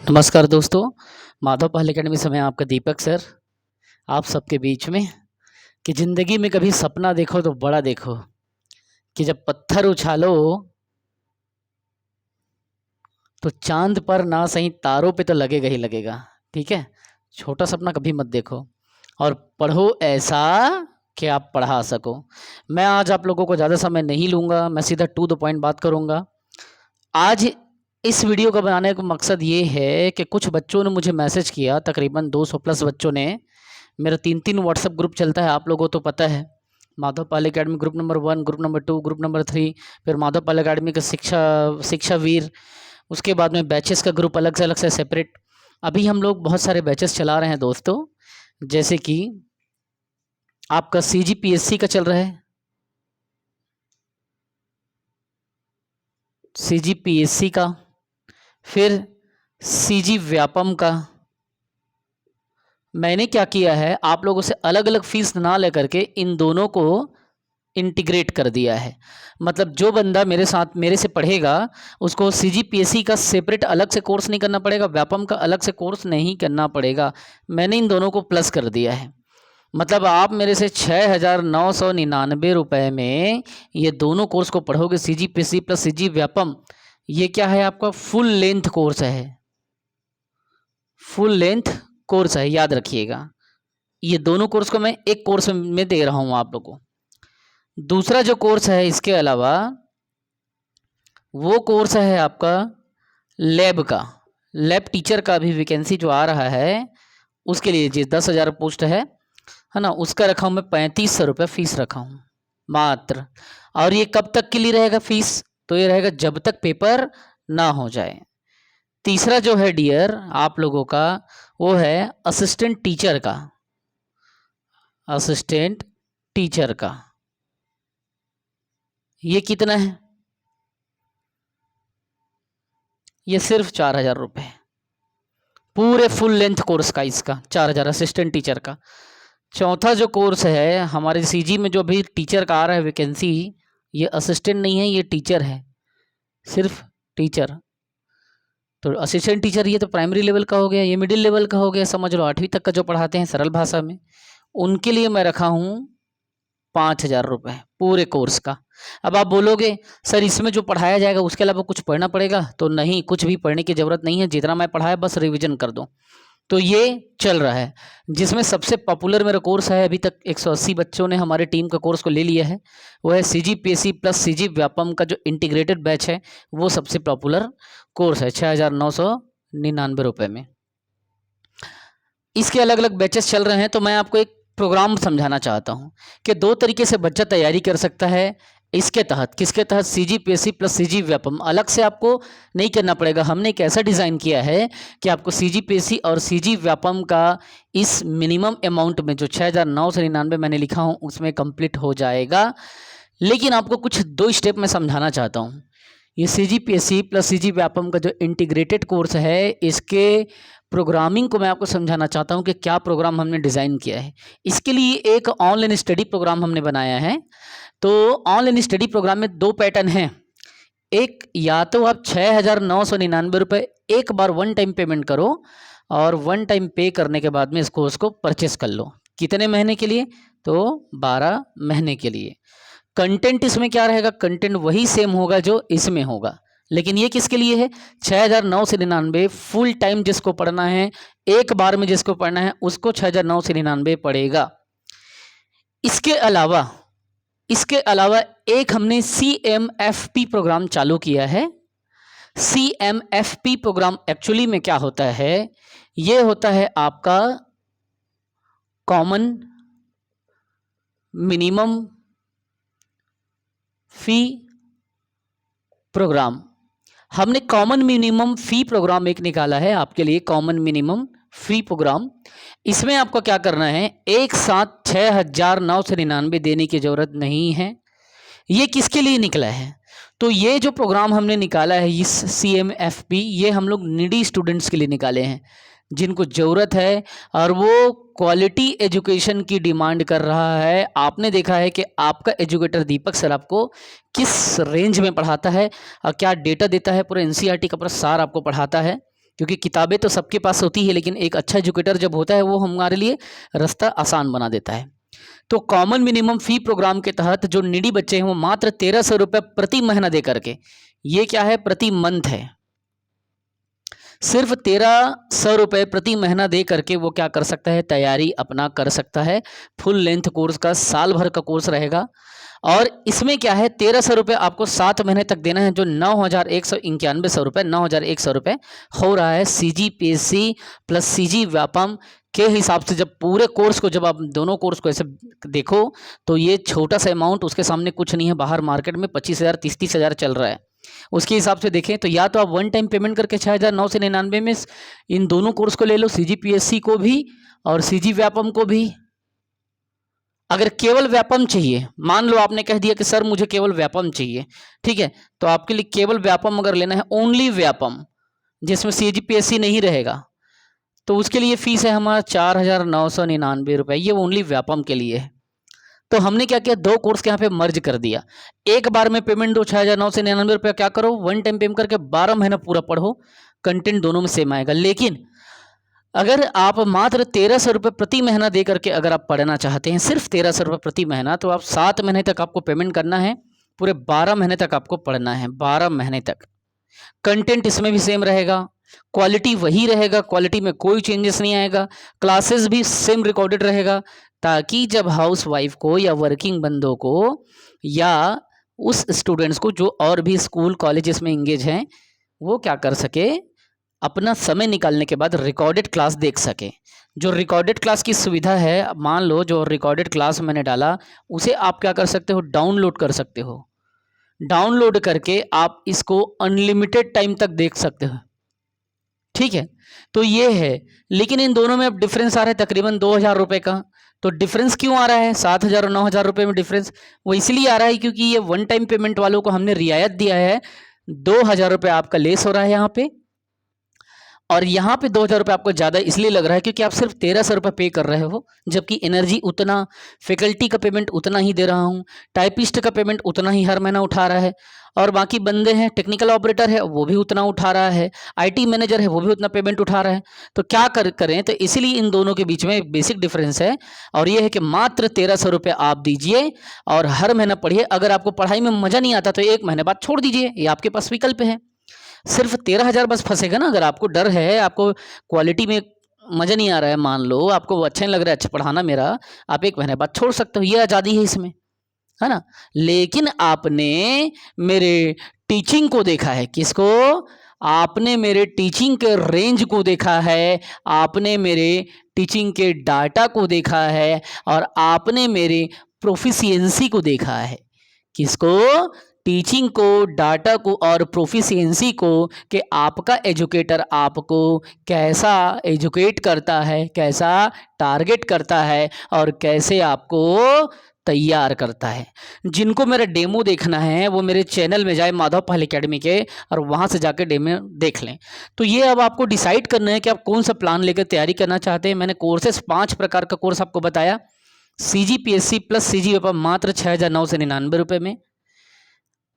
नमस्कार दोस्तों, माधव पहल एकेडमी से मैं आपका दीपक सर आप सबके बीच में कि ज़िंदगी में कभी सपना देखो तो बड़ा देखो कि जब पत्थर उछालो तो चांद पर ना सही तारों पे तो लगेगा ही लगेगा। ठीक है, छोटा सपना कभी मत देखो और पढ़ो ऐसा कि आप पढ़ा सको। मैं आज आप लोगों को ज़्यादा समय नहीं लूँगा, मैं सीधा टू द पॉइंट बात करूँगा। आज इस वीडियो को बनाने का मकसद ये है कि कुछ बच्चों ने मुझे मैसेज किया, तकरीबन 200 प्लस बच्चों ने। मेरा 3 व्हाट्सएप ग्रुप चलता है, आप लोगों को तो पता है। Madhav Pal academy group number 1, group number 2, group number 3, फिर माधव पाल एकेडमी का शिक्षा वीर। उसके बाद में बैचेस का ग्रुप अलग से सेपरेट। अभी हम लोग बहुत सारे बैचेस चला रहे हैं दोस्तों, जैसे कि आपका CGPSC का चल रहा है, CGPSC का, फिर CG व्यापम का। मैंने क्या किया है, आप लोगों से अलग अलग फीस ना लेकर के इन दोनों को इंटीग्रेट कर दिया है। मतलब जो बंदा मेरे साथ मेरे से पढ़ेगा उसको CGPSC का सेपरेट अलग से कोर्स नहीं करना पड़ेगा, व्यापम का अलग से कोर्स नहीं करना पड़ेगा। मैंने इन दोनों को प्लस कर दिया है। मतलब आप मेरे से 6,999 रुपये में ये दोनों कोर्स को पढ़ोगे, CGPSC प्लस CG व्यापम। ये क्या है, आपका फुल लेंथ कोर्स है, फुल लेंथ कोर्स है, याद रखिएगा। ये दोनों कोर्स को मैं एक कोर्स में दे रहा हूँ आप लोगों को। दूसरा जो कोर्स है इसके अलावा, वो कोर्स है आपका लैब का। लैब टीचर का भी वैकेंसी जो आ रहा है उसके लिए जी 10,000 पोस्ट है ना। उसका रखा हूँ मैं 3500 रुपये फीस रखा हूँ मात्र। और ये कब तक के लिए रहेगा फीस, तो ये रहेगा जब तक पेपर ना हो जाए। तीसरा जो है डियर आप लोगों का, वो है असिस्टेंट टीचर का। असिस्टेंट टीचर का ये कितना है, ये सिर्फ 4,000 रुपये पूरे फुल लेंथ कोर्स का, इसका 4,000 असिस्टेंट टीचर का। चौथा जो कोर्स है हमारे CG में जो भी टीचर का आ रहा है वैकेंसी, ये असिस्टेंट नहीं है, ये टीचर है, सिर्फ टीचर। तो असिस्टेंट टीचर ये तो प्राइमरी लेवल का हो गया, ये मिडिल लेवल का हो गया, समझ लो 8वीं तक का जो पढ़ाते हैं सरल भाषा में। उनके लिए मैं रखा हूँ 5,000 रुपये पूरे कोर्स का। अब आप बोलोगे सर इसमें जो पढ़ाया जाएगा उसके अलावा कुछ पढ़ना पड़ेगा, तो नहीं, कुछ भी पढ़ने की ज़रूरत नहीं है, जितना मैं पढ़ाया बस रिवीजन कर दो। तो ये चल रहा है, जिसमें सबसे पॉपुलर मेरा कोर्स है, अभी तक 180 बच्चों ने हमारे टीम का कोर्स को ले लिया है, वो है CGPSC प्लस CG व्यापम का जो इंटीग्रेटेड बैच है, वो सबसे पॉपुलर कोर्स है 6,999 रुपये में। इसके अलग अलग बैचेस चल रहे हैं, तो मैं आपको एक प्रोग्राम समझाना चाहता हूँ कि 2 तरीके से बच्चा तैयारी कर सकता है। इसके तहत, किसके तहत, CGPSC प्लस CG व्यापम। अलग से आपको नहीं करना पड़ेगा, हमने एक ऐसा डिज़ाइन किया है कि आपको CGPSC और CG व्यापम का इस मिनिमम अमाउंट में जो 6,999 मैंने लिखा हूँ उसमें कंप्लीट हो जाएगा। लेकिन आपको कुछ 2 स्टेप में समझाना चाहता हूँ। ये CGPSC प्लस CG व्यापम का जो इंटीग्रेटेड कोर्स है, इसके प्रोग्रामिंग को मैं आपको समझाना चाहता हूँ कि क्या प्रोग्राम हमने डिज़ाइन किया है। इसके लिए एक ऑनलाइन स्टडी प्रोग्राम हमने बनाया है। तो ऑनलाइन स्टडी प्रोग्राम में 2 पैटर्न हैं। एक, या तो आप 6,999 रुपये एक बार वन टाइम पेमेंट करो और वन टाइम पे करने के बाद में इस कोर्स को परचेस कर लो। कितने महीने के लिए, तो 12 महीने के लिए। कंटेंट इसमें क्या रहेगा, कंटेंट वही सेम होगा जो इसमें होगा, लेकिन ये किसके लिए है, 6,999 फुल टाइम जिसको पढ़ना है, एक बार में जिसको पढ़ना है उसको 6,999 पड़ेगा। इसके अलावा एक हमने CMFP प्रोग्राम चालू किया है। CMFP प्रोग्राम एक्चुअली में क्या होता है, ये होता है आपका कॉमन मिनिमम फी प्रोग्राम। हमने कॉमन मिनिमम फी प्रोग्राम एक निकाला है आपके लिए, कॉमन मिनिमम फी प्रोग्राम। इसमें आपको क्या करना है, एक साथ 6,999 देने की ज़रूरत नहीं है। ये किसके लिए निकला है, तो ये जो प्रोग्राम हमने निकाला है इस CMFP, ये हम लोग नीडी स्टूडेंट्स के लिए निकाले हैं, जिनको ज़रूरत है और वो क्वालिटी एजुकेशन की डिमांड कर रहा है। आपने देखा है कि आपका एजुकेटर दीपक सर आपको किस रेंज में पढ़ाता है और क्या डेटा देता है, पूरा NCERT का पूरा सार आपको पढ़ाता है। क्योंकि किताबें तो सबके पास होती है, लेकिन एक अच्छा एजुकेटर जब होता है वो हमारे लिए रास्ता आसान बना देता है। तो कॉमन मिनिमम फी प्रोग्राम के तहत जो नीडी बच्चे हैं वो मात्र 1300 रुपये प्रति महीना दे करके, ये क्या है, प्रति मंथ है, सिर्फ 1300 रुपये प्रति महीना दे करके वो क्या कर सकता है, तैयारी अपना कर सकता है। फुल लेंथ कोर्स का साल भर का कोर्स रहेगा और इसमें क्या है, 1300 रुपये आपको 7 महीने तक देना है, जो 9,191 रुपये 9,100 रुपये हो रहा है। CGPSC प्लस CG व्यापम के हिसाब से जब पूरे कोर्स को, जब आप दोनों कोर्स को ऐसे देखो तो ये छोटा सा अमाउंट उसके सामने कुछ नहीं है। बाहर मार्केट में 25,000 30,000 चल रहा है। उसके हिसाब से देखें तो या तो आप वन टाइम पेमेंट करके 6,999 में इन दोनों कोर्स को ले लो, CGPSC को भी और CG व्यापम को भी। अगर केवल व्यापम चाहिए, मान लो आपने कह दिया कि सर मुझे केवल व्यापम चाहिए, ठीक है, तो आपके लिए केवल व्यापम अगर लेना है, ओनली व्यापम जिसमें CGPSC नहीं रहेगा, तो उसके लिए फीस है हमारा 4,999 रुपये। ये ओनली व्यापम के लिए है। तो हमने क्या किया, दो कोर्स के यहाँ पे मर्ज कर दिया। एक बार में पेमेंट दो 6,999 रुपये, क्या करो, वन टाइम पेमेंट करके 12 महीना पूरा पढ़ो, कंटेंट दोनों में सेम आएगा। लेकिन अगर आप मात्र 1300 रुपये प्रति महीना दे करके अगर आप पढ़ना चाहते हैं, सिर्फ 1300 रुपये प्रति महीना, तो आप 7 महीने तक आपको पेमेंट करना है, पूरे 12 महीने तक आपको पढ़ना है, 12 महीने तक। कंटेंट इसमें भी सेम रहेगा, क्वालिटी वही रहेगा, क्वालिटी में कोई चेंजेस नहीं आएगा, क्लासेस भी सेम रिकॉर्डेड रहेगा, ताकि जब हाउस वाइफ को या वर्किंग बंदों को या उस स्टूडेंट्स को जो और भी स्कूल कॉलेजेस में इंगेज हैं, वो क्या कर सके, अपना समय निकालने के बाद रिकॉर्डेड क्लास देख सके। जो रिकॉर्डेड क्लास की सुविधा है, मान लो जो रिकॉर्डेड क्लास मैंने डाला, उसे आप क्या कर सकते हो, डाउनलोड कर सकते हो। डाउनलोड करके आप इसको अनलिमिटेड टाइम तक देख सकते हो, ठीक है। तो ये है, लेकिन इन दोनों में अब डिफरेंस आ रहा है तकरीबन 2,000 रुपये का। तो डिफरेंस क्यों आ रहा है 7,000 और 9,000 रुपये में डिफरेंस? वो इसलिए आ रहा है क्योंकि ये वन टाइम पेमेंट वालों को हमने रियायत दिया है, 2,000 रुपये आपका लेस हो रहा है यहाँ पे, और यहाँ पे 2,000 रुपये आपको ज़्यादा इसलिए लग रहा है क्योंकि आप सिर्फ 1,300 रुपये पे कर रहे हो, जबकि एनर्जी उतना, फैकल्टी का पेमेंट उतना ही दे रहा हूँ, टाइपिस्ट का पेमेंट उतना ही हर महीना उठा रहा है, और बाकी बंदे हैं, टेक्निकल ऑपरेटर है वो भी उतना उठा रहा है, IT मैनेजर है वो भी उतना पेमेंट उठा रहा है। तो क्या करें, तो इसीलिए इन दोनों के बीच में एक बेसिक डिफरेंस है, और ये है कि मात्र 1,300 रुपये आप दीजिए और हर महीना पढ़िए। अगर आपको पढ़ाई में मज़ा नहीं आता तो 1 महीने बाद छोड़ दीजिए, ये आपके पास विकल्प है। सिर्फ 13,000 बस फंसेगा ना। अगर आपको डर है, आपको क्वालिटी में मज़ा नहीं आ रहा है, मान लो आपको अच्छा नहीं लग रहा है अच्छा पढ़ाना मेरा, आप 1 महीने बाद छोड़ सकते हो, ये आज़ादी है इसमें, है ना। लेकिन आपने मेरे टीचिंग को देखा है, किसको? आपने मेरे टीचिंग के रेंज को देखा है, आपने मेरे टीचिंग के डाटा को देखा है, और आपने मेरे प्रोफिशिएंसी को देखा है। किसको? टीचिंग को, डाटा को और प्रोफिशिएंसी को, कि आपका एजुकेटर आपको कैसा एजुकेट करता है, कैसा टारगेट करता है, और कैसे आपको तैयार करता है। जिनको मेरा डेमो देखना है वो मेरे चैनल में जाए, माधव पहल एकेडमी के, और वहाँ से जाकर डेमो देख लें। तो ये अब आपको डिसाइड करना है कि आप कौन सा प्लान लेकर तैयारी करना चाहते हैं। मैंने कोर्सेस 5 प्रकार का कोर्स आपको बताया। CGPSC प्लस CG व्यापम मात्र 6,999 रुपये में।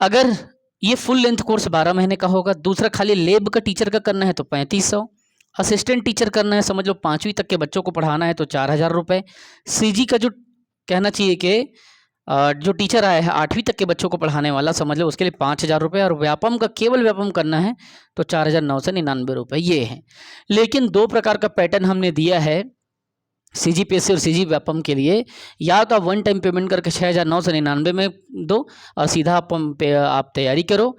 अगर ये फुल लेंथ कोर्स 12 महीने का होगा। दूसरा, खाली लैब का टीचर का करना है तो 3,500, असिस्टेंट टीचर करना है, समझ लो 5वीं तक के बच्चों को पढ़ाना है तो 4,000 रुपये। CG का जो कहना चाहिए कि जो टीचर आया है 8वीं तक के बच्चों को पढ़ाने वाला, समझ लो उसके लिए 5,000 रुपये, और व्यापम का केवल व्यापम करना है तो 4,999 रुपये ये है। लेकिन 2 प्रकार का पैटर्न हमने दिया है CGPSC और CG व्यापम के लिए। या तो आप वन टाइम पेमेंट करके 6,999 में दो और सीधा आप तैयारी करो,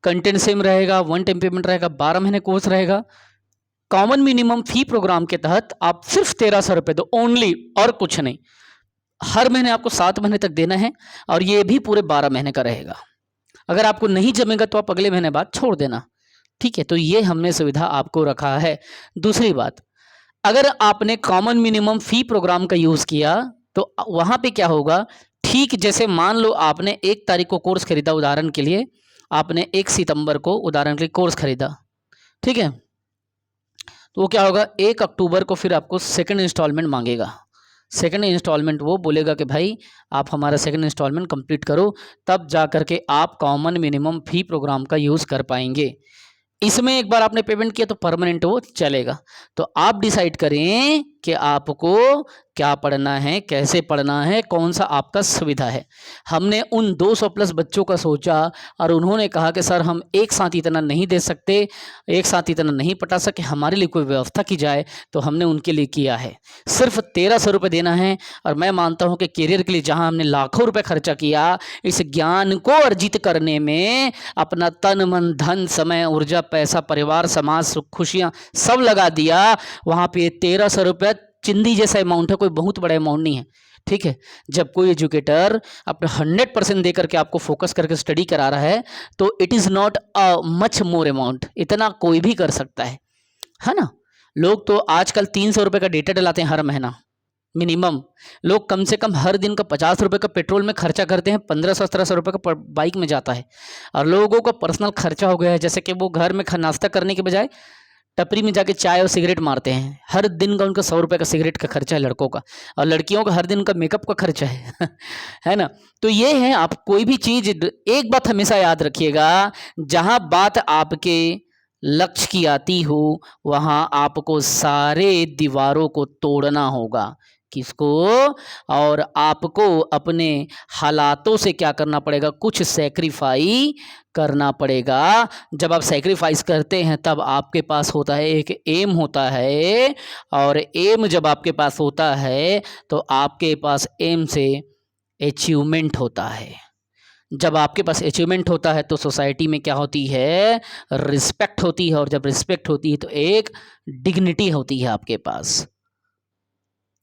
कंटेंट सेम रहेगा, वन टाइम पेमेंट रहेगा, 12 महीने कोर्स रहेगा। कॉमन मिनिमम फी प्रोग्राम के तहत आप सिर्फ 1,300 रुपये दो ओनली, और कुछ नहीं। हर महीने आपको 7 महीने तक देना है, और ये भी पूरे 12 महीने का रहेगा। अगर आपको नहीं जमेगा तो आप अगले महीने बाद छोड़ देना, ठीक है। तो ये हमने सुविधा आपको रखा है। दूसरी बात, अगर आपने कॉमन मिनिमम फी प्रोग्राम का यूज़ किया तो वहाँ पे क्या होगा, ठीक जैसे मान लो आपने 1 तारीख को कोर्स खरीदा, उदाहरण के लिए आपने 1 सितंबर को उदाहरण के लिए कोर्स खरीदा, ठीक है, तो वो क्या होगा, 1 अक्टूबर को फिर आपको सेकंड इंस्टॉलमेंट मांगेगा। सेकंड इंस्टॉलमेंट वो बोलेगा कि भाई आप हमारा सेकंड इंस्टॉलमेंट कंप्लीट करो, तब जा कर के आप कॉमन मिनिमम फी प्रोग्राम का यूज़ कर पाएंगे। इसमें एक बार आपने पेमेंट किया तो परमानेंट वो चलेगा। तो आप डिसाइड करें कि आपको क्या पढ़ना है, कैसे पढ़ना है, कौन सा आपका सुविधा है। हमने उन 200 प्लस बच्चों का सोचा और उन्होंने कहा कि सर हम एक साथ इतना नहीं दे सकते, एक साथ इतना नहीं पढ़ा सके, हमारे लिए कोई व्यवस्था की जाए। तो हमने उनके लिए किया है। सिर्फ 1300 रुपये देना है। और मैं मानता हूँ कि करियर के लिए जहाँ हमने लाखों रुपये खर्चा किया, इस ज्ञान को अर्जित करने में अपना तन मन धन समय ऊर्जा पैसा परिवार समाज सुख खुशियाँ सब लगा दिया, वहाँ पे 1300 रुपये चिंदी जैसा अमाउंट है, कोई बहुत बड़ा अमाउंट नहीं है। ठीक है, जब कोई एजुकेटर अपना 100% दे करके आपको फोकस करके स्टडी करा रहा है तो it is not a much more amount, इतना कोई भी कर सकता है ना। लोग तो आजकल 300 रुपये का डेटा डलाते हैं हर महीना मिनिमम। लोग कम से कम हर दिन का 50 रुपये का पेट्रोल में खर्चा करते हैं, 1500-1700 रुपये का बाइक में जाता है। और लोगों का पर्सनल खर्चा हो गया है, जैसे कि वो घर में नाश्ता करने के बजाय टपरी में जाके चाय और सिगरेट मारते हैं। हर दिन का उनका 100 रुपये का सिगरेट का खर्चा है लड़कों का, और लड़कियों का हर दिन का मेकअप का खर्चा है है ना। तो ये है, आप कोई भी चीज़, एक बात हमेशा याद रखिएगा, जहाँ बात आपके लक्ष्य की आती हो वहाँ आपको सारे दीवारों को तोड़ना होगा। किसको? और आपको अपने हालातों से क्या करना पड़ेगा, कुछ सैक्रिफाई करना पड़ेगा। जब आप सैक्रिफाइस करते हैं तब आपके पास होता है एक एम होता है, और एम जब आपके पास होता है तो आपके पास एम से अचीवमेंट होता है। जब आपके पास अचीवमेंट होता है तो सोसाइटी में क्या होती है, रिस्पेक्ट होती है, और जब रिस्पेक्ट होती है तो एक डिग्निटी होती है आपके पास,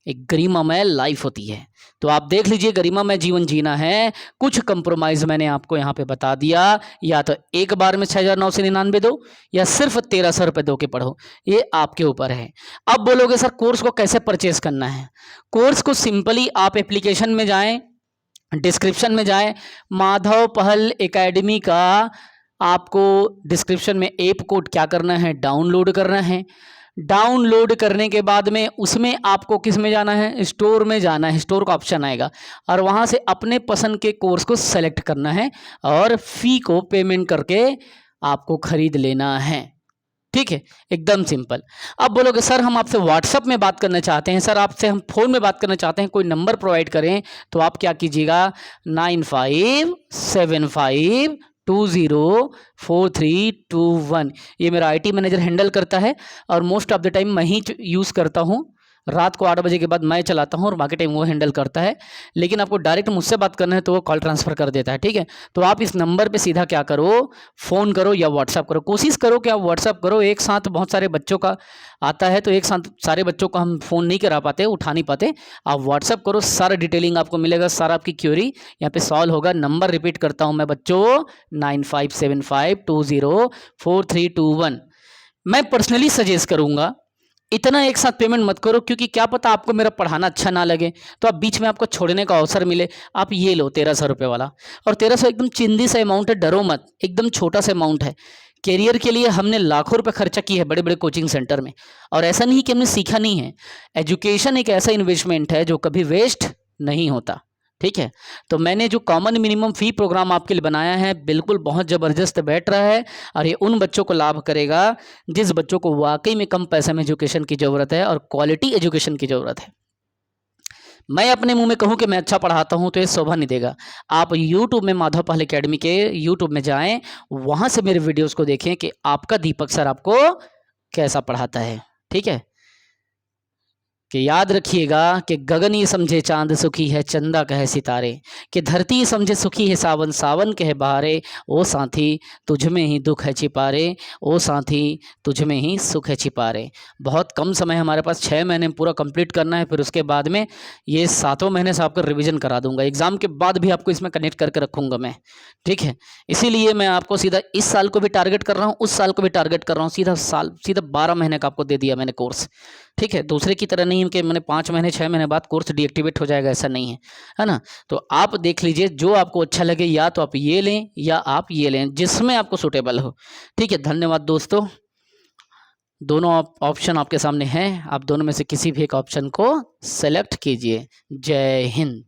एक गरिमामय लाइफ होती है। तो आप देख लीजिए, गरिमामय जीवन जीना है, कुछ कंप्रोमाइज़ मैंने आपको यहाँ पे बता दिया। या तो एक बार में 6,999 दो, या सिर्फ 1300 रुपये दो के पढ़ो, ये आपके ऊपर है। अब बोलोगे सर कोर्स को कैसे परचेस करना है। कोर्स को सिंपली आप एप्लीकेशन में जाएं, डिस्क्रिप्शन में जाएं, माधव पहल एकेडमी का आपको डिस्क्रिप्शन में ऐप कोड क्या करना है, डाउनलोड करना है। डाउनलोड करने के बाद में उसमें आपको किस में जाना है, स्टोर में जाना है। स्टोर का ऑप्शन आएगा और वहाँ से अपने पसंद के कोर्स को सेलेक्ट करना है और फ़ी को पेमेंट करके आपको ख़रीद लेना है। ठीक है, एकदम सिंपल। अब बोलोगे सर हम आपसे व्हाट्सएप में बात करना चाहते हैं, सर आपसे हम फ़ोन में बात करना चाहते हैं, कोई नंबर प्रोवाइड करें। तो आप क्या कीजिएगा, 9575204321, ये मेरा IT मैनेजर हैंडल करता है और मोस्ट ऑफ द टाइम मैं ही यूज़ करता हूँ। रात को 8 बजे के बाद मैं चलाता हूँ और बाकी टाइम वो हैंडल करता है। लेकिन आपको डायरेक्ट मुझसे बात करना है तो वो कॉल ट्रांसफ़र कर देता है। ठीक है, तो आप इस नंबर पे सीधा क्या करो, फ़ोन करो या व्हाट्सअप करो। कोशिश करो कि आप व्हाट्सअप करो, एक साथ बहुत सारे बच्चों का आता है तो एक साथ सारे बच्चों को हम फ़ोन नहीं करा पाते, उठा नहीं पाते। आप व्हाट्सअप करो, सारा डिटेलिंग आपको मिलेगा, सारा आपकी क्यूरी यहाँ पे सॉल्व होगा। नंबर रिपीट करता हूँ मैं बच्चों, 9575204321। मैं पर्सनली सजेस्ट करूँगा इतना एक साथ पेमेंट मत करो, क्योंकि क्या पता आपको मेरा पढ़ाना अच्छा ना लगे तो आप बीच में आपको छोड़ने का अवसर मिले। आप ये लो 1300 रुपये वाला, और 1300 एकदम चिंदी सा अमाउंट है, डरो मत, एकदम छोटा सा अमाउंट है। करियर के लिए हमने लाखों रुपए खर्चा किए हैं बड़े बड़े कोचिंग सेंटर में, और ऐसा नहीं कि हमने सीखा नहीं है। एजुकेशन एक ऐसा इन्वेस्टमेंट है जो कभी वेस्ट नहीं होता। ठीक है, तो मैंने जो कॉमन मिनिमम फ़ी प्रोग्राम आपके लिए बनाया है बिल्कुल बहुत ज़बरदस्त बैठ रहा है, और ये उन बच्चों को लाभ करेगा जिस बच्चों को वाकई में कम पैसे में एजुकेशन की ज़रूरत है और क्वालिटी एजुकेशन की ज़रूरत है। मैं अपने मुंह में कहूं कि मैं अच्छा पढ़ाता हूं तो ये शोभा नहीं देगा। आप YouTube में माधव पहल एकेडमी के YouTube में जाएं, वहां से मेरे वीडियोस को देखें कि आपका दीपक सर आपको कैसा पढ़ाता है। ठीक है, कि याद रखिएगा कि गगन ये समझे चांद सुखी है, चंदा कहे सितारे, कि धरती समझे सुखी है, सावन सावन कहे बहारे। ओ साथी तुझ में ही दुख है छिपारे, ओ साथी तुझ में ही सुख है छिपारे। बहुत कम समय हमारे पास, 6 महीने में पूरा कंप्लीट करना है, फिर उसके बाद में ये 7वें महीने से आपको रिवीजन करा दूंगा। एग्ज़ाम के बाद भी आपको इसमें कनेक्ट करके रखूँगा मैं। ठीक है, इसीलिए मैं आपको सीधा इस साल को भी टारगेट कर रहा हूँ, उस साल को भी टारगेट कर रहा हूँ, सीधा 12 महीने का आपको दे दिया मैंने कोर्स। ठीक है, दूसरे की तरह नहीं है कि मैंने 5 महीने 6 महीने बाद कोर्स डीएक्टिवेट हो जाएगा, ऐसा नहीं है ना। तो आप देख लीजिए जो आपको अच्छा लगे, या तो आप ये लें या आप ये लें, जिसमें आपको सूटेबल हो। ठीक है, धन्यवाद दोस्तों। दोनों ऑप्शन आपके सामने हैं, आप दोनों में से किसी भी एक ऑप्शन को सेलेक्ट कीजिए। जय हिंद।